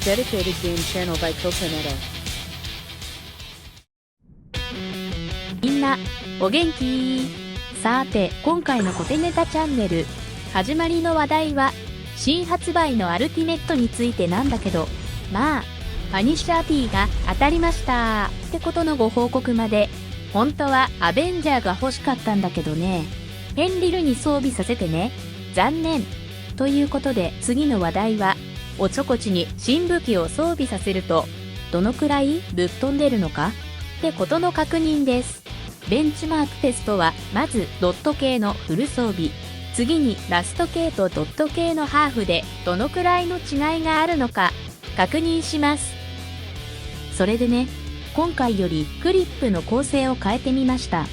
dedicated game channel by Kilsoneto. みんなお元気？さて今回のコテネタチャンネル始まりの話題は新発売のアルティメットについてなんだけど、まあパニッシャー P が当たりましたってことのご報告まで。本当はアベンジャーが欲しかったんだけどね、ヘンリルに装備させてね、残念。ということで次の話題はおちょこちに新武器を装備させるとどのくらいぶっ飛んでるのかってことの確認です。ベンチマークテストはまずドット系のフル装備、次にラスト系とドット系のハーフでどのくらいの違いがあるのか確認します。それでね、今回よりクリップの構成を変えてみました。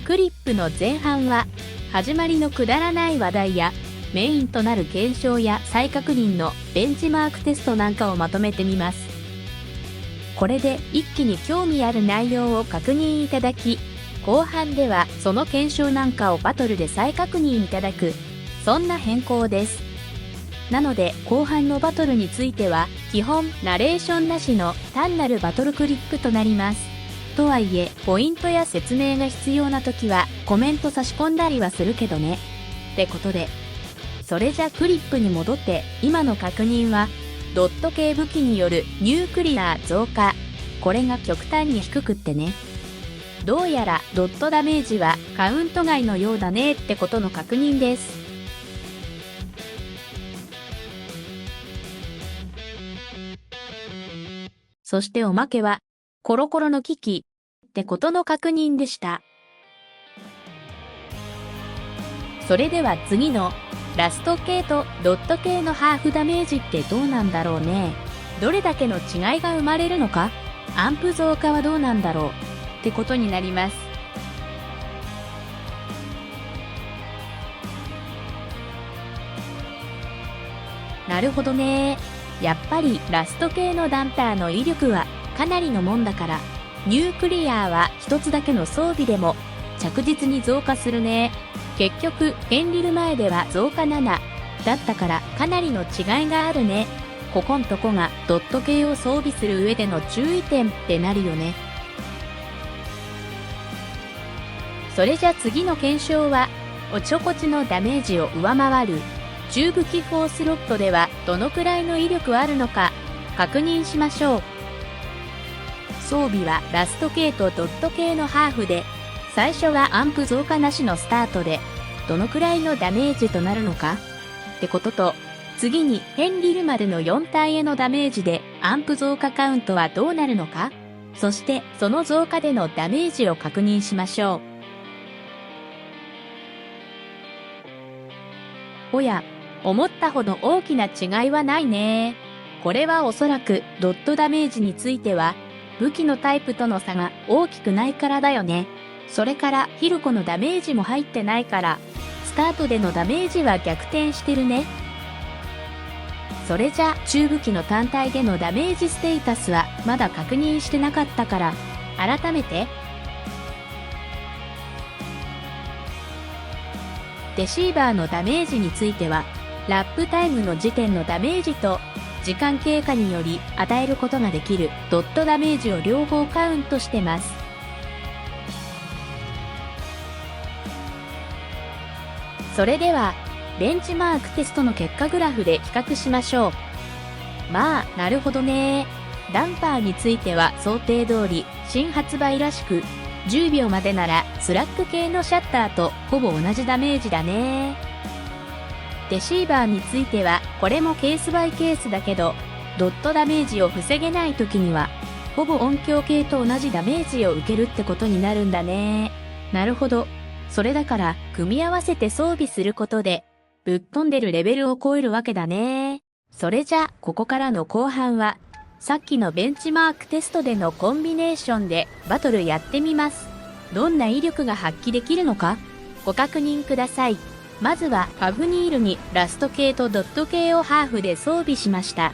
クリップの前半は始まりのくだらない話題やメインとなる検証や再確認のベンチマークテストなんかをまとめてみます。これで一気に興味ある内容を確認いただき、後半ではその検証なんかをバトルで再確認いただく、そんな変更です。なので後半のバトルについては基本ナレーションなしの単なるバトルクリップとなります。とはいえポイントや説明が必要な時はコメント差し込んだりはするけどね。ってことで、それじゃクリップに戻って今の確認はドット系武器によるニュークリア増加、これが極端に低くってね。どうやらドットダメージはカウント外のようだねってことの確認です。そしておまけはコロコロの危機ってことの確認でした。それでは次のラスト系とドット系のハーフダメージってどうなんだろうね。どれだけの違いが生まれるのか、アンプ増加はどうなんだろうってことになります。なるほどね。やっぱりラスト系のダンパーの威力はかなりのもんだから、ニュークリアは一つだけの装備でも着実に増加するね。結局ヘンリル前では増加7だったからかなりの違いがあるね。ここんとこがドット系を装備する上での注意点ってなるよね。それじゃ次の検証はおちょこちのダメージを上回る中武器4スロットではどのくらいの威力あるのか確認しましょう。装備はラスト系とドット系のハーフで、最初はアンプ増加なしのスタートでどのくらいのダメージとなるのかってことと、次にヘンリルまでの4体へのダメージでアンプ増加カウントはどうなるのか、そしてその増加でのダメージを確認しましょう。おや、思ったほど大きな違いはないね。これはおそらくドットダメージについては武器のタイプとの差が大きくないからだよね。それからヒルコのダメージも入ってないからスタートでのダメージは逆転してるね。それじゃ中武器の単体でのダメージステータスはまだ確認してなかったから改めて。レシーバーのダメージについてはラップタイムの時点のダメージと時間経過により与えることができるドットダメージを両方カウントしてます。それではベンチマークテストの結果グラフで比較しましょう。まあなるほどね。ダンパーについては想定通り新発売らしく10秒までならスラック系のシャッターとほぼ同じダメージだね。レシーバーについてはこれもケースバイケースだけど、ドットダメージを防げない時にはほぼ音響系と同じダメージを受けるってことになるんだね。なるほど。それだから組み合わせて装備することでぶっ飛んでるレベルを超えるわけだね。それじゃここからの後半はさっきのベンチマークテストでのコンビネーションでバトルやってみます。どんな威力が発揮できるのかご確認ください。まずはファフニールにラスト系とドット系をハーフで装備しました。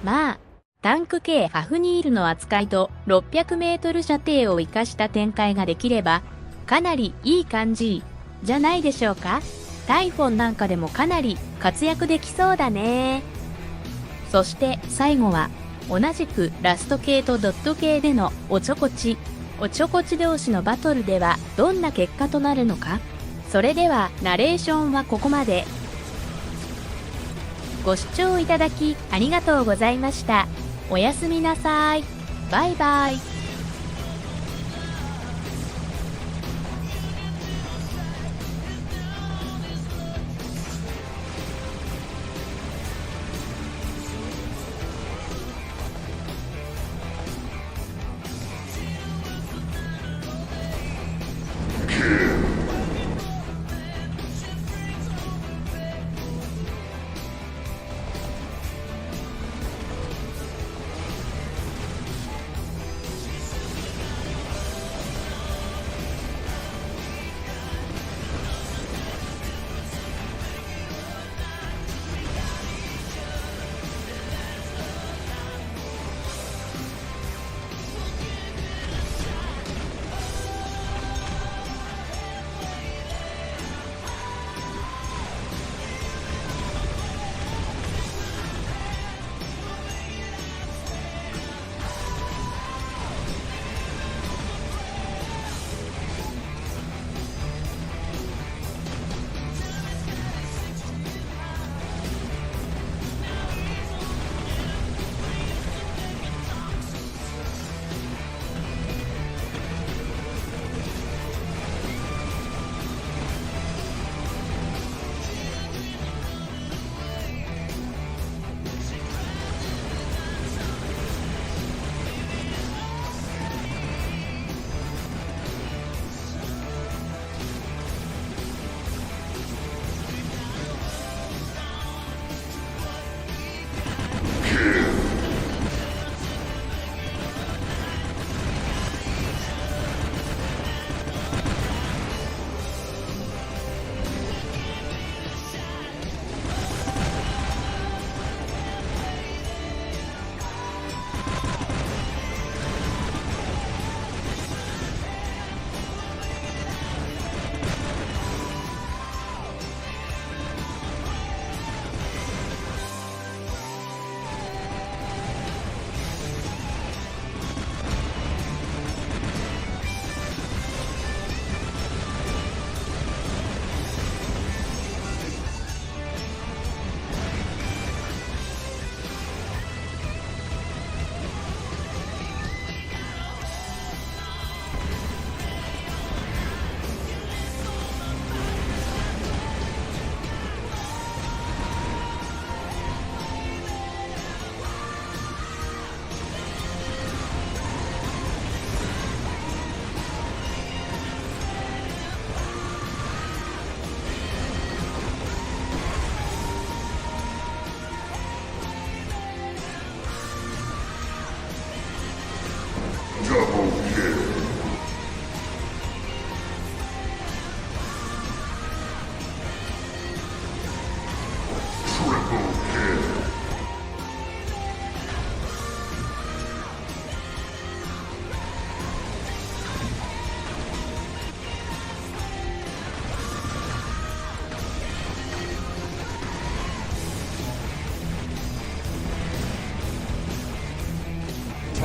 まあ、タンク系ハフニールの扱いと600メートル射程を生かした展開ができれば、かなりいい感じ、じゃないでしょうか。タイフォンなんかでもかなり活躍できそうだね。そして最後は、同じくラスト系とドット系でのおちょこち同士のバトルではどんな結果となるのか。それではナレーションはここまで。ご視聴いただきありがとうございました。おやすみなさい。バイバイ。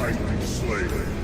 Titan Slayer.